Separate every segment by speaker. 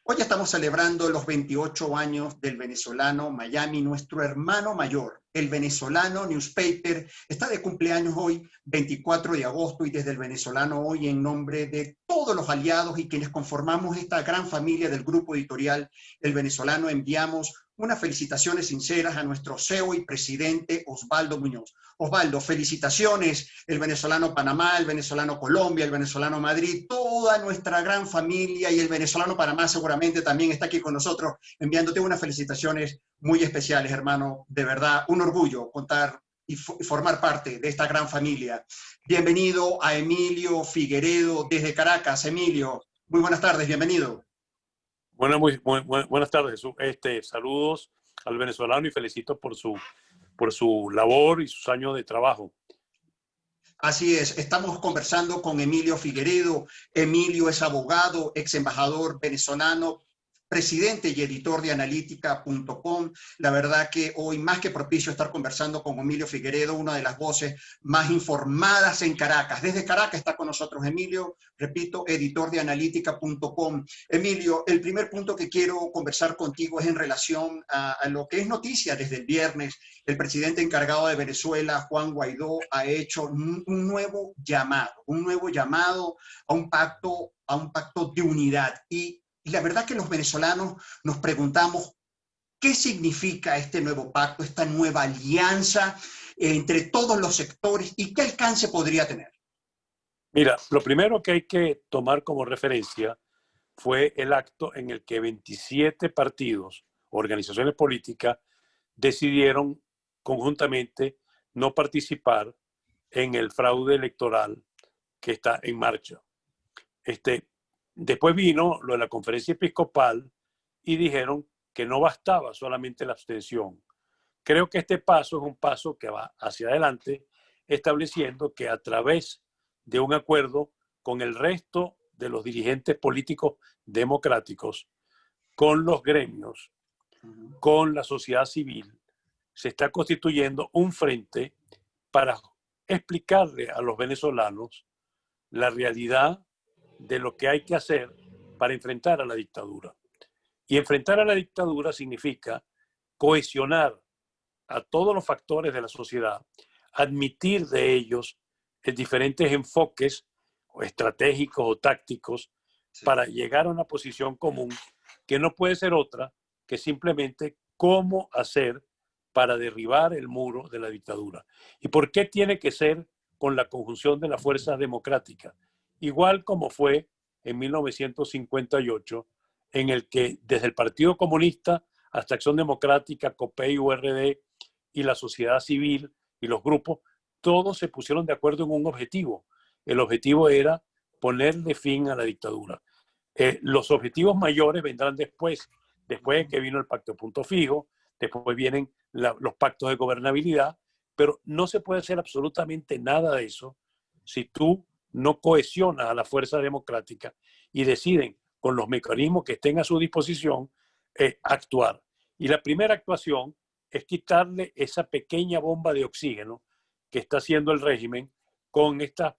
Speaker 1: Hoy estamos celebrando los 28 años del venezolano Miami, nuestro hermano mayor. El venezolano Newspaper está de cumpleaños hoy, 24 de agosto, y desde el venezolano hoy, en nombre de todos los aliados y quienes conformamos esta gran familia del grupo editorial El Venezolano, enviamos unas felicitaciones sinceras a nuestro CEO y presidente Osvaldo Muñoz. Osvaldo, felicitaciones, el venezolano Panamá, el venezolano Colombia, el venezolano Madrid, toda nuestra gran familia, y el venezolano Panamá seguramente también está aquí con nosotros, enviándote unas felicitaciones muy especiales, hermano. De verdad, un orgullo contar y formar parte de esta gran familia. Bienvenido a Emilio Figueredo desde Caracas. Emilio, muy buenas tardes, bienvenido.
Speaker 2: Bueno, buenas tardes, Jesús. Saludos al venezolano y felicito por su labor y sus años de trabajo.
Speaker 1: Así es, estamos conversando con Emilio Figueredo. Emilio es abogado, ex embajador venezolano, presidente y editor de analítica.com. La verdad que hoy más que propicio estar conversando con Emilio Figueredo, una de las voces más informadas en Caracas. Desde Caracas está con nosotros Emilio, repito, editor de analítica.com. Emilio, el primer punto que quiero conversar contigo es en relación a lo que es noticia desde el viernes. El presidente encargado de Venezuela, Juan Guaidó, ha hecho un nuevo llamado a un pacto de unidad. Y la verdad que los venezolanos nos preguntamos qué significa este nuevo pacto, esta nueva alianza entre todos los sectores y qué alcance podría tener.
Speaker 2: Mira, lo primero que hay que tomar como referencia fue el acto en el que 27 partidos, organizaciones políticas, decidieron conjuntamente no participar en el fraude electoral que está en marcha. Después vino lo de la conferencia episcopal y dijeron que no bastaba solamente la abstención. Creo que este paso es un paso que va hacia adelante, estableciendo que a través de un acuerdo con el resto de los dirigentes políticos democráticos, con los gremios, con la sociedad civil, se está constituyendo un frente para explicarle a los venezolanos la realidad de lo que hay que hacer para enfrentar a la dictadura. Y enfrentar a la dictadura significa cohesionar a todos los factores de la sociedad, admitir de ellos diferentes enfoques o estratégicos o tácticos para llegar a una posición común que no puede ser otra que simplemente cómo hacer para derribar el muro de la dictadura. ¿Y por qué tiene que ser con la conjunción de las fuerzas democráticas? Igual como fue en 1958, en el que desde el Partido Comunista hasta Acción Democrática, COPEI, URD y la sociedad civil y los grupos, todos se pusieron de acuerdo en un objetivo. El objetivo era ponerle fin a la dictadura. Los objetivos mayores vendrán después de que vino el Pacto de Punto Fijo, después vienen los pactos de gobernabilidad, pero no se puede hacer absolutamente nada de eso si tú no cohesionas a la fuerza democrática y deciden con los mecanismos que estén a su disposición actuar. Y la primera actuación es quitarle esa pequeña bomba de oxígeno que está haciendo el régimen con esta,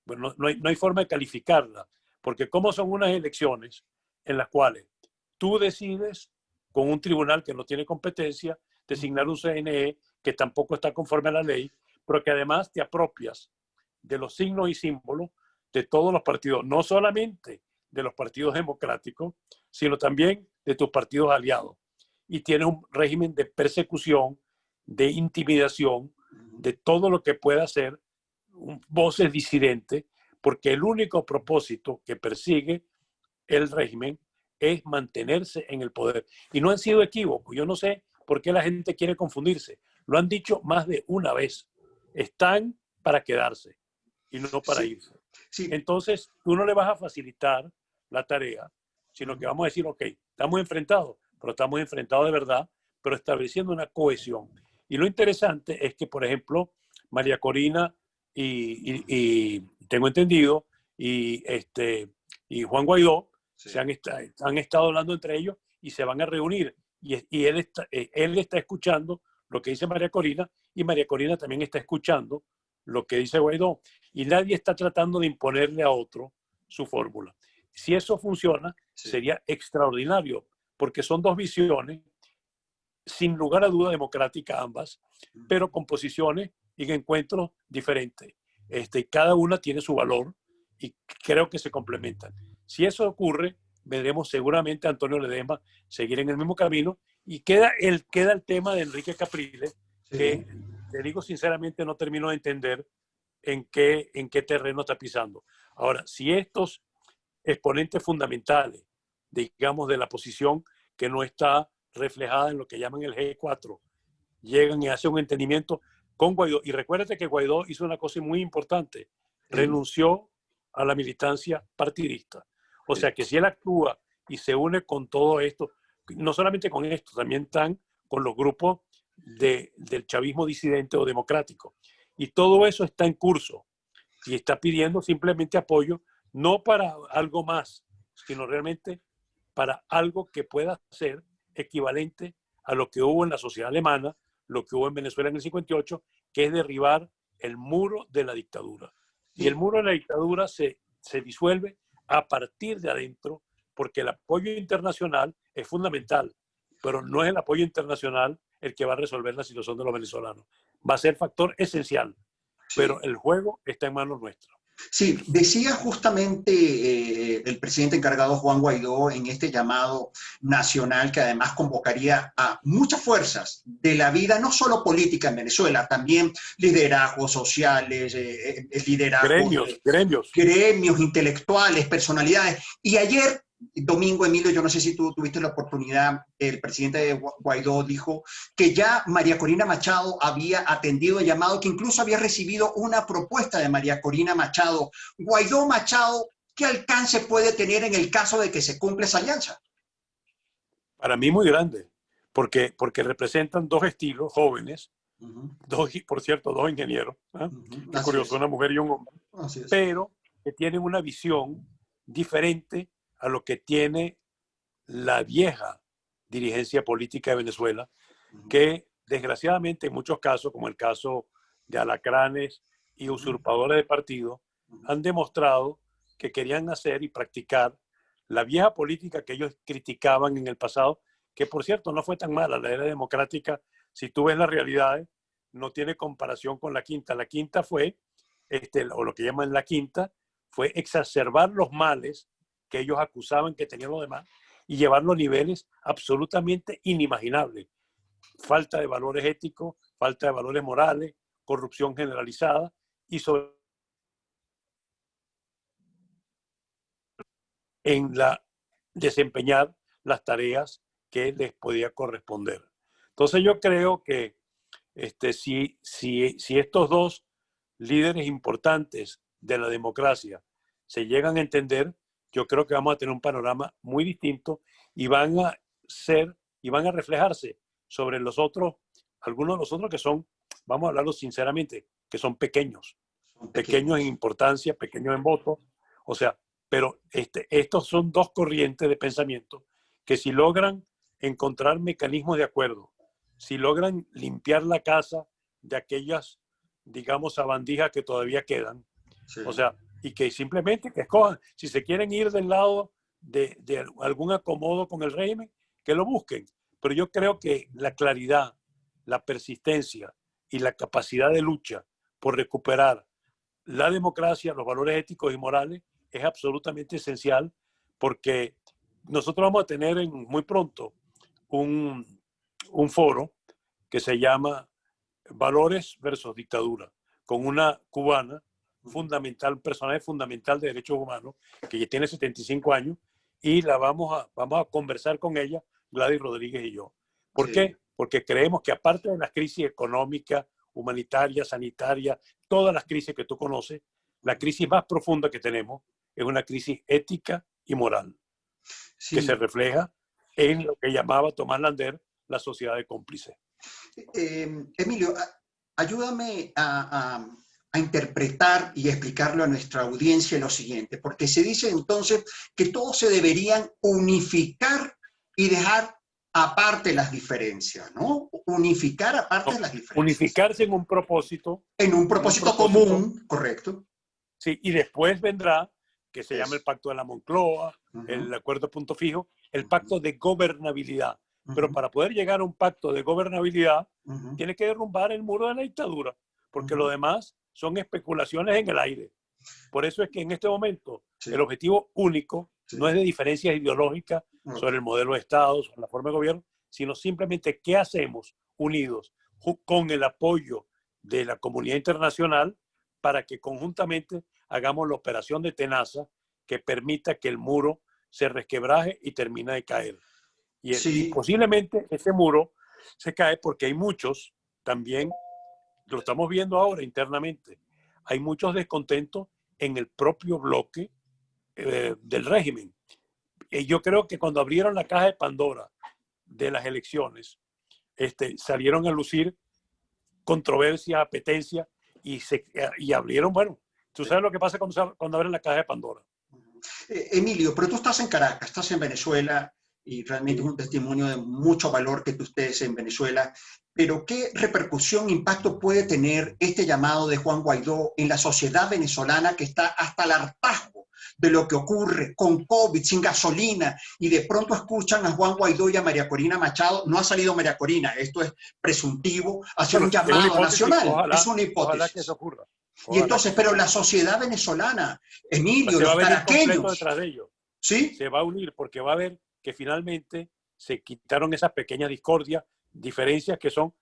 Speaker 2: bueno, no hay forma de calificarla, porque como son unas elecciones en las cuales tú decides con un tribunal que no tiene competencia, designar un CNE que tampoco está conforme a la ley, pero que además te apropias de los signos y símbolos de todos los partidos, no solamente de los partidos democráticos, sino también de tus partidos aliados. Y tienes un régimen de persecución, de intimidación, de todo lo que pueda ser voces disidentes, porque el único propósito que persigue el régimen es mantenerse en el poder. Y no han sido equívocos. Yo no sé por qué la gente quiere confundirse. Lo han dicho más de una vez. Están para quedarse y no para irse. Sí. Entonces, tú no le vas a facilitar la tarea, sino que vamos a decir, ok, estamos enfrentados, pero estamos enfrentados de verdad, pero estableciendo una cohesión. Y lo interesante es que, por ejemplo, María Corina y tengo entendido, y Juan Guaidó sí, han estado hablando entre ellos y se van a reunir. Y él está escuchando lo que dice María Corina, y María Corina también está escuchando lo que dice Guaidó. Y nadie está tratando de imponerle a otro su fórmula. Si eso funciona,
Speaker 1: Sí.
Speaker 2: sería extraordinario, porque son dos visiones, sin lugar a duda democráticas ambas, pero con posiciones y encuentros diferentes. Cada una tiene su valor y creo que se complementan. Si eso ocurre, veremos seguramente a Antonio Ledesma seguir en el mismo camino y queda el tema de Enrique Capriles, que
Speaker 1: Sí.
Speaker 2: te digo sinceramente no termino de entender en qué terreno está pisando. Ahora, si estos exponentes fundamentales, digamos, de la posición que no está reflejada en lo que llaman el G4, llegan y hacen un entendimiento con Guaidó. Y recuérdate que Guaidó hizo una cosa muy importante,
Speaker 1: Sí.
Speaker 2: renunció a la militancia partidista. O
Speaker 1: Sí.
Speaker 2: sea que si él actúa y se une con todo esto, no solamente con esto, también están con los grupos del chavismo disidente o democrático. Y todo eso está en curso y está pidiendo simplemente apoyo, no para algo más, sino realmente para algo que pueda ser equivalente a lo que hubo en la sociedad alemana, lo que hubo en Venezuela en el 58, que es derribar el muro de la dictadura. Y el
Speaker 1: Sí.
Speaker 2: muro de la dictadura se disuelve a partir de adentro, porque el apoyo internacional es fundamental, pero no es el apoyo internacional el que va a resolver la situación de los venezolanos. Va a ser factor esencial,
Speaker 1: Sí.
Speaker 2: pero el juego está en manos nuestras.
Speaker 1: Sí, decía justamente el presidente encargado Juan Guaidó en este llamado nacional que además convocaría a muchas fuerzas de la vida, no solo política en Venezuela, también liderazgos sociales, liderazgos
Speaker 2: Gremios, gremios.
Speaker 1: gremios intelectuales, personalidades. Y ayer, domingo, Emilio, yo no sé si tú tuviste la oportunidad, el presidente de Guaidó dijo que ya María Corina Machado había atendido el llamado, que incluso había recibido una propuesta de María Corina Machado. Guaidó Machado, ¿qué alcance puede tener en el caso de que se cumpla esa alianza?
Speaker 2: Para mí muy grande, porque representan dos estilos jóvenes, por cierto, dos ingenieros, ¿eh? Qué
Speaker 1: Así
Speaker 2: curioso,
Speaker 1: es,
Speaker 2: una mujer y un hombre,
Speaker 1: así es.
Speaker 2: pero que tienen una visión diferente a lo que tiene la vieja dirigencia política de Venezuela, que desgraciadamente en muchos casos, como el caso de alacranes y usurpadores de partido, han demostrado que querían hacer y practicar la vieja política que ellos criticaban en el pasado, que por cierto no fue tan mala. La era democrática, si tú ves las realidades, no tiene comparación con la quinta. La quinta fue, o lo que llaman la quinta, fue exacerbar los males que ellos acusaban que tenían los demás y llevarlo a niveles absolutamente inimaginables. Falta de valores éticos, falta de valores morales, corrupción generalizada y sobre en la desempeñar las tareas que les podía corresponder. Entonces yo creo que si estos dos líderes importantes de la democracia se llegan a entender, yo creo que vamos a tener un panorama muy distinto y van a ser y van a reflejarse sobre los otros, algunos de los otros que son, vamos a hablarlo sinceramente, que son pequeños,
Speaker 1: Son
Speaker 2: pequeños en
Speaker 1: pequeños.
Speaker 2: importancia, pequeños en votos, o sea, pero estos son dos corrientes de pensamiento que si logran encontrar mecanismos de acuerdo, si logran limpiar la casa de aquellas, digamos, sabandijas que todavía quedan,
Speaker 1: Sí.
Speaker 2: o sea, y que simplemente que escojan, si se quieren ir del lado de algún acomodo con el régimen, que lo busquen. Pero yo creo que la claridad, la persistencia y la capacidad de lucha por recuperar la democracia, los valores éticos y morales, es absolutamente esencial porque nosotros vamos a tener muy pronto un foro que se llama Valores versus Dictadura, con una cubana fundamental, un personaje fundamental de derechos humanos, que ya tiene 75 años, y vamos a conversar con ella, Gladys Rodríguez y yo. ¿Por
Speaker 1: Sí.
Speaker 2: qué? Porque creemos que aparte de las crisis económicas, humanitarias, sanitarias, todas las crisis que tú conoces, la crisis más profunda que tenemos es una crisis ética y moral, que se
Speaker 1: Sí.
Speaker 2: refleja en lo que llamaba Tomás Lander la sociedad de cómplices.
Speaker 1: Emilio, ayúdame a interpretar y explicarlo a nuestra audiencia lo siguiente, porque se dice entonces que todos se deberían unificar y dejar aparte las diferencias, ¿no? Unificar aparte
Speaker 2: No,
Speaker 1: las diferencias.
Speaker 2: unificarse
Speaker 1: En un
Speaker 2: en un
Speaker 1: propósito
Speaker 2: propósito,
Speaker 1: común, correcto.
Speaker 2: sí, y después vendrá que se llama el Pacto de la Moncloa, el Acuerdo de Punto Fijo, el Pacto de Gobernabilidad. Pero para poder llegar a un pacto de gobernabilidad, tiene que derrumbar el muro de la dictadura, porque lo demás son especulaciones en el aire. Por eso es que en este momento el objetivo único no es de diferencias ideológicas sobre el modelo de Estado, sobre la forma de gobierno, sino simplemente qué hacemos unidos con el apoyo de la comunidad internacional para que conjuntamente hagamos la operación de tenaza que permita que el muro se resquebraje y termine de caer. Y posiblemente ese muro se cae porque hay muchos, también lo estamos viendo ahora internamente, hay muchos descontentos en el propio bloque del régimen. Yo creo que cuando abrieron la caja de Pandora de las elecciones, salieron a lucir controversia, apetencia, y abrieron, bueno, tú sabes lo que pasa cuando abren la caja de Pandora.
Speaker 1: Emilio, pero tú estás en Caracas, estás en Venezuela, y realmente es un testimonio de mucho valor que tú estés en Venezuela, pero ¿qué repercusión, impacto puede tener este llamado de Juan Guaidó en la sociedad venezolana que está hasta el hartazgo de lo que ocurre con COVID, sin gasolina, y de pronto escuchan a Juan Guaidó y a María Corina Machado? No ha salido María Corina, esto es presuntivo, hacer un llamado nacional, es una hipótesis.
Speaker 2: Ojalá que eso ocurra.
Speaker 1: Y entonces, pero la sociedad venezolana, Emilio,
Speaker 2: se va
Speaker 1: los
Speaker 2: a venir completo
Speaker 1: caraqueños,
Speaker 2: detrás de ellos.
Speaker 1: ¿sí?
Speaker 2: Se va a unir porque va a ver que finalmente se quitaron esas pequeñas discordias, diferencias que son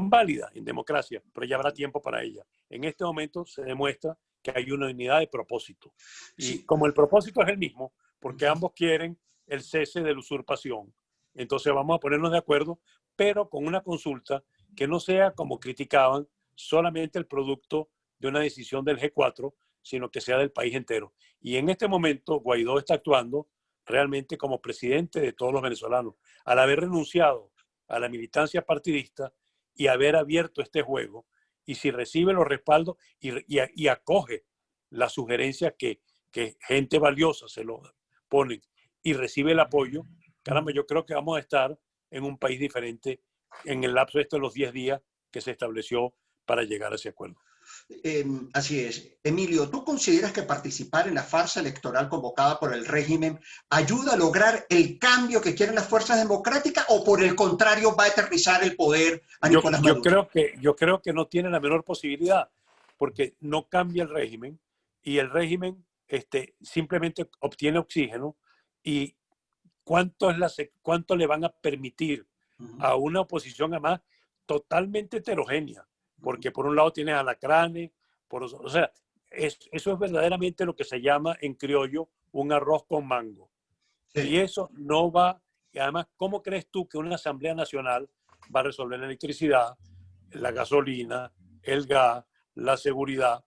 Speaker 2: válidas en democracia, pero ya habrá tiempo para ellas. En este momento se demuestra que hay una unidad de propósito. Y como el propósito es el mismo, porque ambos quieren el cese de la usurpación, entonces vamos a ponernos de acuerdo, pero con una consulta que no sea, como criticaban, solamente el producto de una decisión del G4, sino que sea del país entero. Y en este momento Guaidó está actuando realmente como presidente de todos los venezolanos, al haber renunciado a la militancia partidista y haber abierto este juego. Y si recibe los respaldos y acoge las sugerencias que gente valiosa se lo ponen y recibe el apoyo, caramba, yo creo que vamos a estar en un país diferente en el lapso de los 10 días que se estableció para llegar a ese acuerdo.
Speaker 1: Así es. Emilio, ¿tú consideras que participar en la farsa electoral convocada por el régimen ayuda a lograr el cambio que quieren las fuerzas democráticas, o por el contrario va a aterrizar el poder a Nicolás Maduro?
Speaker 2: Yo creo que no tiene la menor posibilidad, porque no cambia el régimen, y el régimen simplemente obtiene oxígeno. ¿Y cuánto le van a permitir a una oposición además totalmente heterogénea? Porque por un lado tienes alacranes, o sea, eso es verdaderamente lo que se llama en criollo un arroz con mango. Sí. Y eso no va, y además, ¿cómo crees tú que una Asamblea Nacional va a resolver la electricidad, la gasolina, el gas, la seguridad,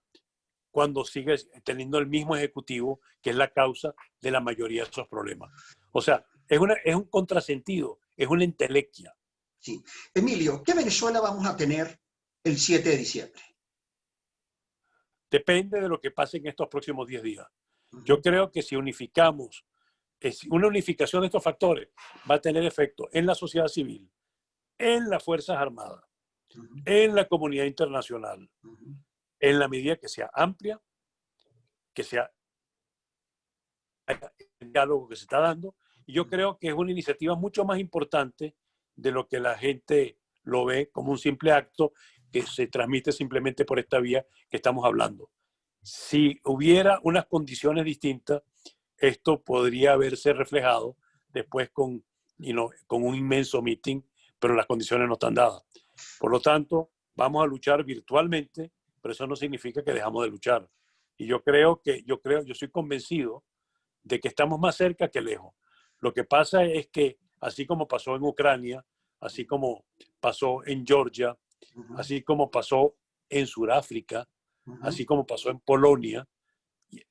Speaker 2: cuando sigue teniendo el mismo ejecutivo que es la causa de la mayoría de esos problemas? O sea, es un contrasentido, es una entelequia.
Speaker 1: Sí. Emilio, ¿qué Venezuela vamos a tener el 7 de diciembre?
Speaker 2: Depende de lo que pase en estos próximos 10 días. Yo creo que si unificamos, una unificación de estos factores va a tener efecto en la sociedad civil, en las Fuerzas Armadas, en la comunidad internacional, en la medida que sea amplia, que sea el diálogo que se está dando. Y yo creo que es una iniciativa mucho más importante de lo que la gente lo ve como un simple acto que se transmite simplemente por esta vía que estamos hablando. Si hubiera unas condiciones distintas, esto podría haberse reflejado después con un inmenso meeting, pero las condiciones no están dadas. Por lo tanto, vamos a luchar virtualmente, pero eso no significa que dejamos de luchar. Y yo soy convencido de que estamos más cerca que lejos. Lo que pasa es que, así como pasó en Ucrania, así como pasó en Georgia, así como pasó en Sudáfrica, así como pasó en Polonia,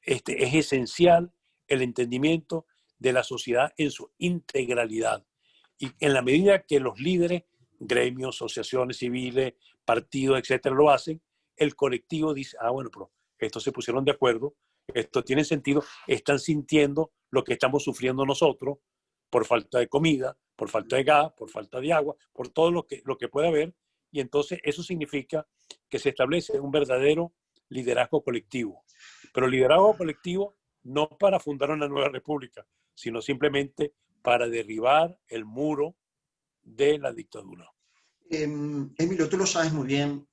Speaker 2: es esencial el entendimiento de la sociedad en su integralidad. Y en la medida que los líderes, gremios, asociaciones civiles, partidos, etcétera, lo hacen, el colectivo dice, bueno, pero estos se pusieron de acuerdo, esto tiene sentido, están sintiendo lo que estamos sufriendo nosotros por falta de comida, por falta de gas, por falta de agua, por todo lo que puede haber. Y entonces eso significa que se establece un verdadero liderazgo colectivo. Pero el liderazgo colectivo no para fundar una nueva república, sino simplemente para derribar el muro de la dictadura.
Speaker 1: Emilio, tú lo sabes muy bien,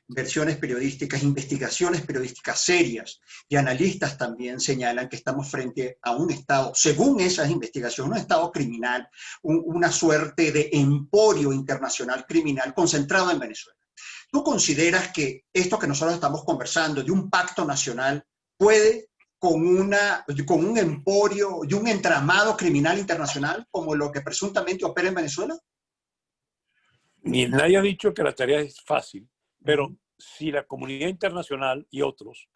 Speaker 1: versiones periodísticas, investigaciones periodísticas serias y analistas también señalan que estamos frente a un Estado, según esas investigaciones, un Estado criminal, una suerte de emporio internacional criminal concentrado en Venezuela. ¿Tú consideras que esto que nosotros estamos conversando de un pacto nacional puede con un emporio y un entramado criminal internacional como lo que presuntamente opera en Venezuela?
Speaker 2: Ni nadie ha dicho que la tarea es fácil, pero si la comunidad internacional y otros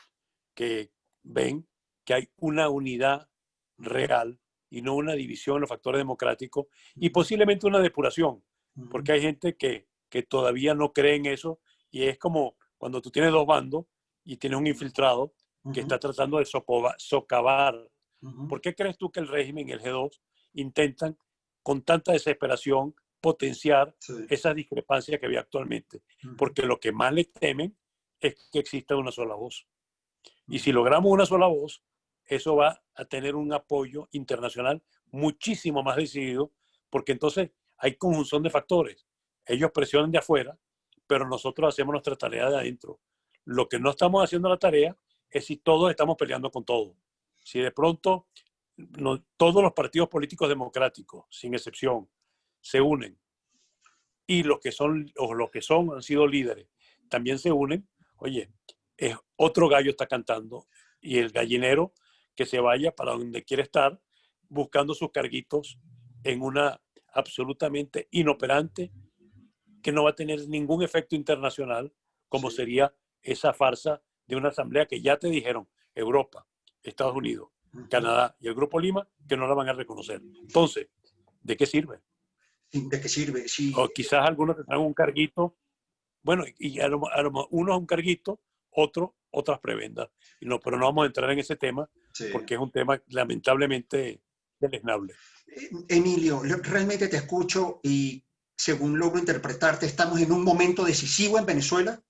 Speaker 2: que ven que hay una unidad real y no una división en los factores democráticos y posiblemente una depuración, porque hay gente que todavía no cree en eso y es como cuando tú tienes dos bandos y tienes un infiltrado que está tratando de socavar. ¿Por qué crees tú que el régimen y el G2 intentan con tanta desesperación potenciar esas discrepancias que había actualmente? Porque lo que más le temen es que exista una sola voz. Y si logramos una sola voz, eso va a tener un apoyo internacional muchísimo más decidido, porque entonces hay conjunción de factores. Ellos presionan de afuera, pero nosotros hacemos nuestra tarea de adentro. Lo que no estamos haciendo la tarea es si todos estamos peleando con todo. Si de pronto todos los partidos políticos democráticos, sin excepción, se unen y los que son han sido líderes también se unen, oye, otro gallo está cantando y el gallinero que se vaya para donde quiere estar buscando sus carguitos en una absolutamente inoperante que no va a tener ningún efecto internacional, como sería esa farsa de una asamblea que ya te dijeron Europa, Estados Unidos, Canadá y el Grupo Lima que no la van a reconocer. Entonces, ¿de qué sirve?
Speaker 1: ¿De qué sirve? Sí.
Speaker 2: O quizás algunos tendrán un carguito, bueno, y uno es un carguito, otras prebendas. Pero no vamos a entrar en ese tema porque es un tema lamentablemente deleznable.
Speaker 1: Emilio, realmente te escucho y según logro interpretarte, estamos en un momento decisivo en Venezuela.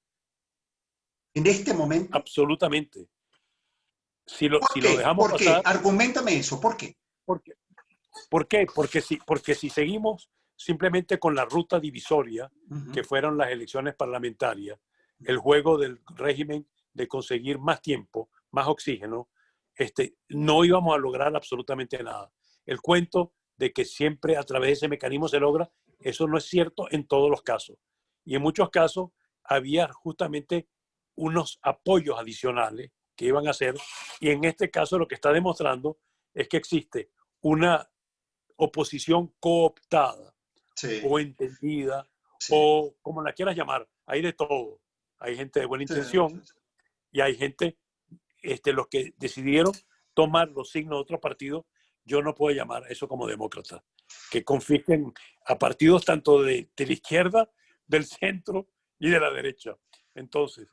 Speaker 1: En este momento.
Speaker 2: Absolutamente. Si lo dejamos
Speaker 1: ¿Por qué?
Speaker 2: pasar.
Speaker 1: Arguméntame eso. ¿Por qué?
Speaker 2: ¿Por qué? Porque si seguimos simplemente con la ruta divisoria que fueron las elecciones parlamentarias, el juego del régimen de conseguir más tiempo, más oxígeno, no íbamos a lograr absolutamente nada. El cuento de que siempre a través de ese mecanismo se logra, eso no es cierto en todos los casos. Y en muchos casos había justamente unos apoyos adicionales que iban a hacer, y en este caso lo que está demostrando es que existe una oposición cooptada o entendida o como la quieras llamar, hay de todo. Hay gente de buena intención y hay gente, los que decidieron tomar los signos de otros partidos, yo no puedo llamar eso como demócrata, que confisquen a partidos tanto de la izquierda, del centro y de la derecha. Entonces,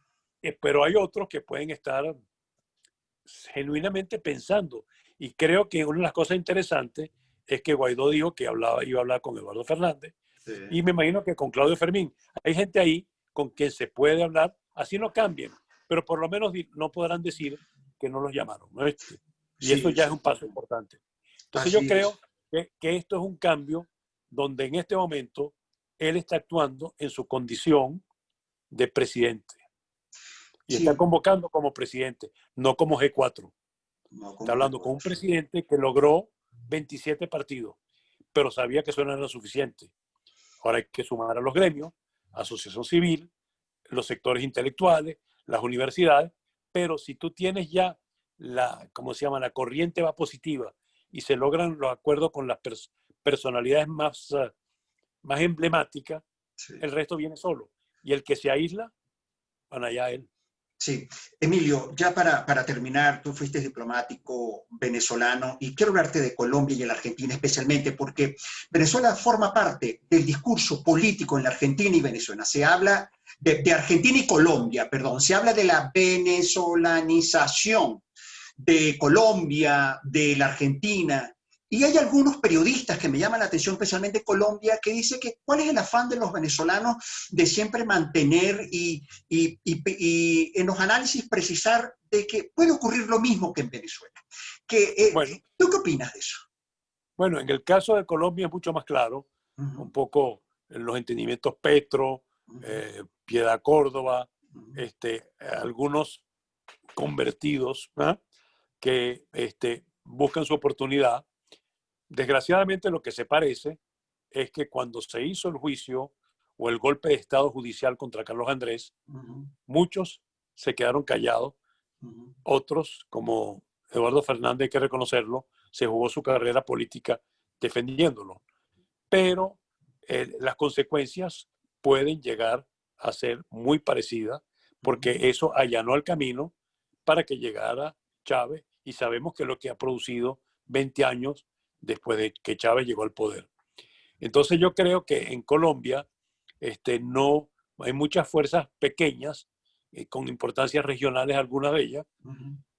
Speaker 2: pero hay otros que pueden estar genuinamente pensando. Y creo que una de las cosas interesantes es que Guaidó dijo que iba a hablar con Eduardo Fernández. Y me imagino que con Claudio Fermín. Hay gente ahí con quien se puede hablar, así no cambien, pero por lo menos no podrán decir que no los llamaron, ¿no? Y eso ya es un paso importante. Entonces yo creo que esto es un cambio donde en este momento él está actuando en su condición de presidente. Y está convocando como presidente, no como G4. Está hablando con un presidente que logró 27 partidos, pero sabía que eso no era suficiente. Ahora hay que sumar a los gremios, asociación civil, los sectores intelectuales, las universidades, pero si tú tienes ya la corriente va positiva y se logran los acuerdos con las personalidades más emblemáticas, el resto viene solo. Y el que se aísla, van allá él.
Speaker 1: Sí. Emilio, ya para terminar, tú fuiste diplomático venezolano y quiero hablarte de Colombia y de la Argentina especialmente porque Venezuela forma parte del discurso político en la Argentina y Venezuela. Se habla de Argentina y Colombia, perdón, se habla de la venezolanización de Colombia, de la Argentina, Y hay algunos periodistas que me llaman la atención, especialmente Colombia, que dice que cuál es el afán de los venezolanos de siempre mantener y en los análisis precisar de que puede ocurrir lo mismo que en Venezuela.
Speaker 2: Bueno,
Speaker 1: ¿Tú qué opinas de eso?
Speaker 2: bueno, en el caso de Colombia es mucho más claro, un poco los entendimientos Petro, Piedad Córdoba, algunos convertidos, ¿ah?, que buscan su oportunidad. Desgraciadamente lo que se parece es que cuando se hizo el juicio o el golpe de Estado judicial contra Carlos Andrés, muchos se quedaron callados, otros, como Eduardo Fernández, hay que reconocerlo, se jugó su carrera política defendiéndolo. Pero las consecuencias pueden llegar a ser muy parecidas, porque eso allanó el camino para que llegara Chávez, y sabemos que es lo que ha producido 20 años después de que Chávez llegó al poder. Entonces yo creo que en Colombia no hay muchas fuerzas pequeñas, con importancias regionales, algunas de ellas,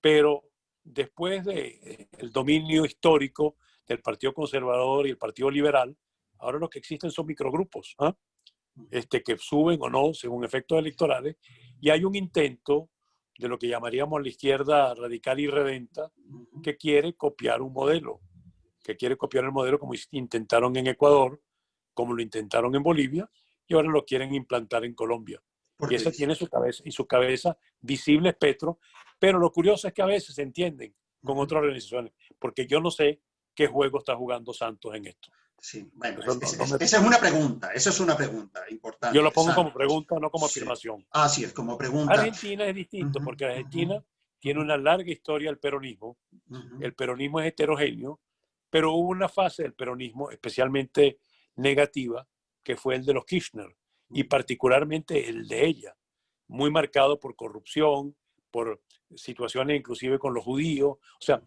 Speaker 2: pero después del dominio histórico del Partido Conservador y el Partido Liberal, ahora lo que existen son microgrupos, ¿eh? Que suben o no según efectos electorales, y hay un intento de lo que llamaríamos la izquierda radical y redenta, que quiere copiar un modelo, que quiere copiar el modelo como intentaron en Ecuador, como lo intentaron en Bolivia, y ahora lo quieren implantar en Colombia. Y esa tiene su cabeza visible es Petro, pero lo curioso es que a veces se entienden con otras organizaciones, porque yo no sé qué juego está jugando Santos en esto.
Speaker 1: Sí, bueno,
Speaker 2: esa
Speaker 1: es una pregunta importante.
Speaker 2: Yo lo pongo como
Speaker 1: Santos.
Speaker 2: pregunta, no como
Speaker 1: Sí.
Speaker 2: afirmación.
Speaker 1: Así es, como pregunta.
Speaker 2: Argentina es distinto, porque Argentina tiene una larga historia del peronismo. El peronismo es heterogéneo, pero hubo una fase del peronismo especialmente negativa, que fue el de los Kirchner, y particularmente el de ella, muy marcado por corrupción, por situaciones inclusive con los judíos, o sea,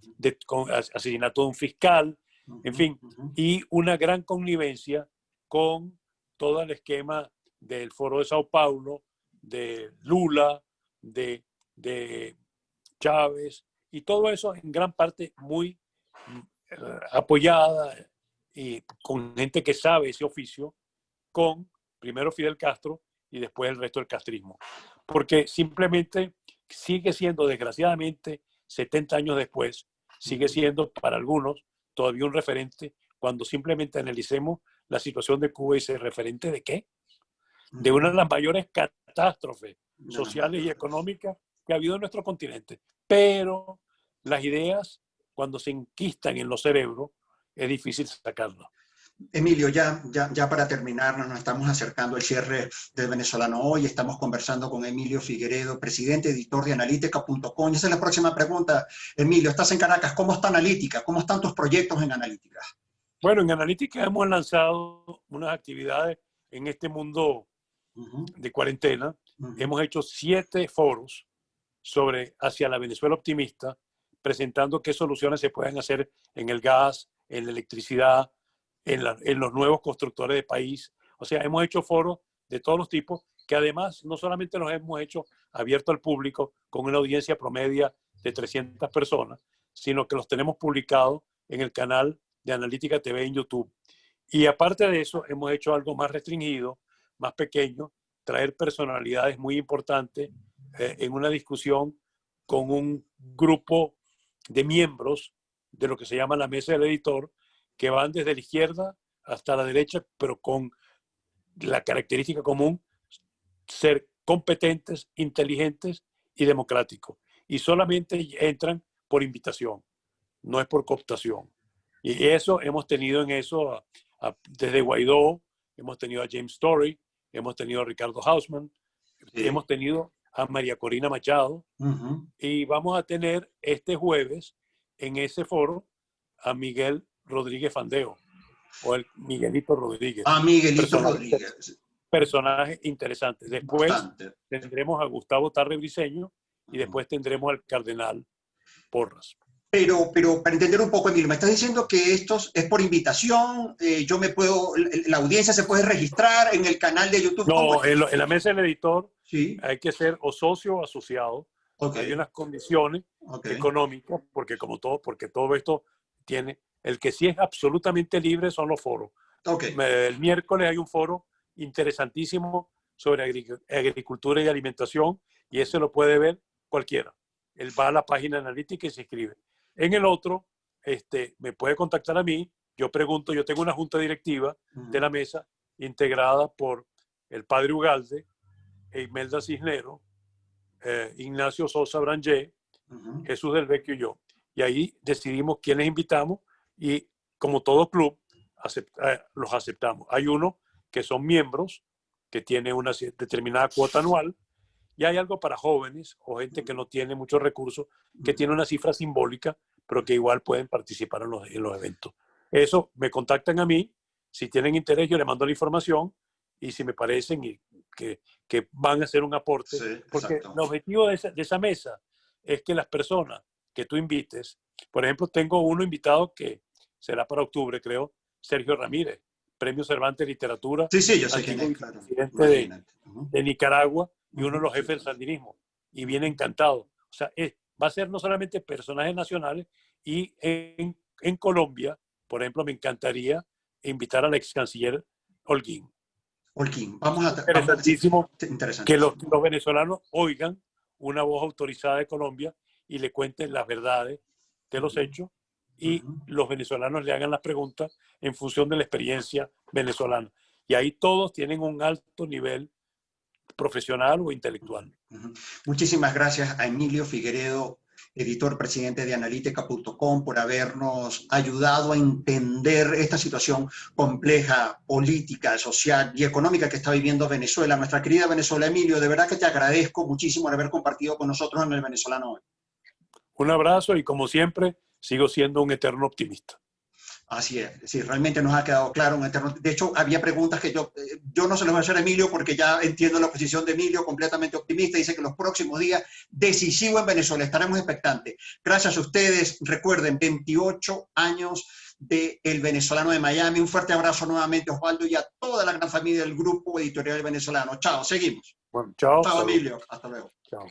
Speaker 2: con asesinato de un fiscal, en fin, y una gran connivencia con todo el esquema del Foro de Sao Paulo, de Lula, de Chávez, y todo eso en gran parte muy apoyada y con gente que sabe ese oficio, con primero Fidel Castro y después el resto del castrismo. Porque simplemente sigue siendo, desgraciadamente, 70 años después, sigue siendo para algunos todavía un referente cuando simplemente analicemos la situación de Cuba y dice, ¿referente de qué? De una de las mayores catástrofes sociales y económicas que ha habido en nuestro continente. Pero las ideas, cuando se enquistan en los cerebros, es difícil sacarlas.
Speaker 1: Emilio, ya para terminar, nos estamos acercando al cierre del Venezolano Hoy. Estamos conversando con Emilio Figueredo, presidente, editor de Analítica.com. Y esa es la próxima pregunta. Emilio, estás en Caracas. ¿Cómo está Analítica? ¿Cómo están tus proyectos en Analítica?
Speaker 2: Bueno, en Analítica hemos lanzado unas actividades en este mundo de cuarentena. Hemos hecho 7 foros sobre hacia la Venezuela optimista, presentando qué soluciones se pueden hacer en el gas, en la electricidad, en los nuevos constructores de país. O sea, hemos hecho foros de todos los tipos, que además no solamente los hemos hecho abierto al público con una audiencia promedia de 300 personas, sino que los tenemos publicados en el canal de Analítica TV en YouTube. Y aparte de eso, hemos hecho algo más restringido, más pequeño, traer personalidades muy importantes en una discusión con un grupo de miembros de lo que se llama la mesa del editor, que van desde la izquierda hasta la derecha, pero con la característica común, ser competentes, inteligentes y democráticos. Y solamente entran por invitación, no es por cooptación. Y eso hemos tenido en eso desde Guaidó, hemos tenido a James Story, hemos tenido a Ricardo Hausmann, hemos tenido a María Corina Machado, y vamos a tener este jueves en ese foro a Miguel Rodríguez Fandeo, o el Miguelito Rodríguez.
Speaker 1: Miguelito Rodríguez.
Speaker 2: Personaje interesante. Después tendremos a Gustavo Tarre Briceño y después tendremos al Cardenal Porras.
Speaker 1: Pero para entender un poco, Emilio, me estás diciendo que esto es por invitación, la audiencia se puede registrar en el canal de YouTube.
Speaker 2: No, en la mesa del editor hay que ser o socio o asociado. Hay unas condiciones económicas, porque todo esto tiene El que sí es absolutamente libre son los foros.
Speaker 1: Okay.
Speaker 2: El miércoles hay un foro interesantísimo sobre agricultura y alimentación, y ese lo puede ver cualquiera. Él va a la página analítica y se inscribe. En el otro, me puede contactar a mí. Yo pregunto, yo tengo una junta directiva de la mesa integrada por el padre Ugalde, Imelda Cisnero, Ignacio Sosa Brangé, Jesús del Vecchio y yo. Y ahí decidimos quiénes invitamos y, como todo club, los aceptamos. Hay uno que son miembros, que tiene una determinada cuota anual, y hay algo para jóvenes o gente que no tiene muchos recursos, que tiene una cifra simbólica, pero que igual pueden participar en los eventos. Eso, me contactan a mí. Si tienen interés, yo les mando la información, y si me parecen que van a hacer un aporte,
Speaker 1: sí,
Speaker 2: porque el objetivo de esa mesa es que las personas que tú invites, por ejemplo, tengo uno invitado que será para octubre, creo, Sergio Ramírez, Premio Cervantes de Literatura,
Speaker 1: sí, yo sé quién es, claro.
Speaker 2: Presidente de Nicaragua y uno de los jefes del sandinismo, y viene encantado. O sea, va a ser no solamente personajes nacionales, y en Colombia, por ejemplo, me encantaría invitar al ex canciller Holguín.
Speaker 1: Holguín,
Speaker 2: Interesantísimo que los
Speaker 1: interesantísimo.
Speaker 2: venezolanos oigan una voz autorizada de Colombia y le cuenten las verdades de los hechos, y los venezolanos le hagan las preguntas en función de la experiencia venezolana. Y ahí todos tienen un alto nivel profesional o intelectual.
Speaker 1: Muchísimas gracias a Emilio Figueredo, editor presidente de Analítica.com, por habernos ayudado a entender esta situación compleja, política, social y económica que está viviendo Venezuela. Nuestra querida Venezuela. Emilio, de verdad que te agradezco muchísimo por haber compartido con nosotros en El Venezolano Hoy.
Speaker 2: Un abrazo, y como siempre, sigo siendo un eterno optimista.
Speaker 1: Así es, sí, realmente nos ha quedado claro un eterno. De hecho, había preguntas que yo no se las voy a hacer a Emilio, porque ya entiendo la posición de Emilio, completamente optimista. Dice que los próximos días decisivos en Venezuela, estaremos expectantes. Gracias a ustedes. Recuerden, 28 años de El Venezolano de Miami. Un fuerte abrazo nuevamente, Osvaldo, y a toda la gran familia del Grupo Editorial Venezolano. Chao, seguimos.
Speaker 2: Bueno, chao.
Speaker 1: Chao, Emilio. Hasta luego.
Speaker 2: Chao.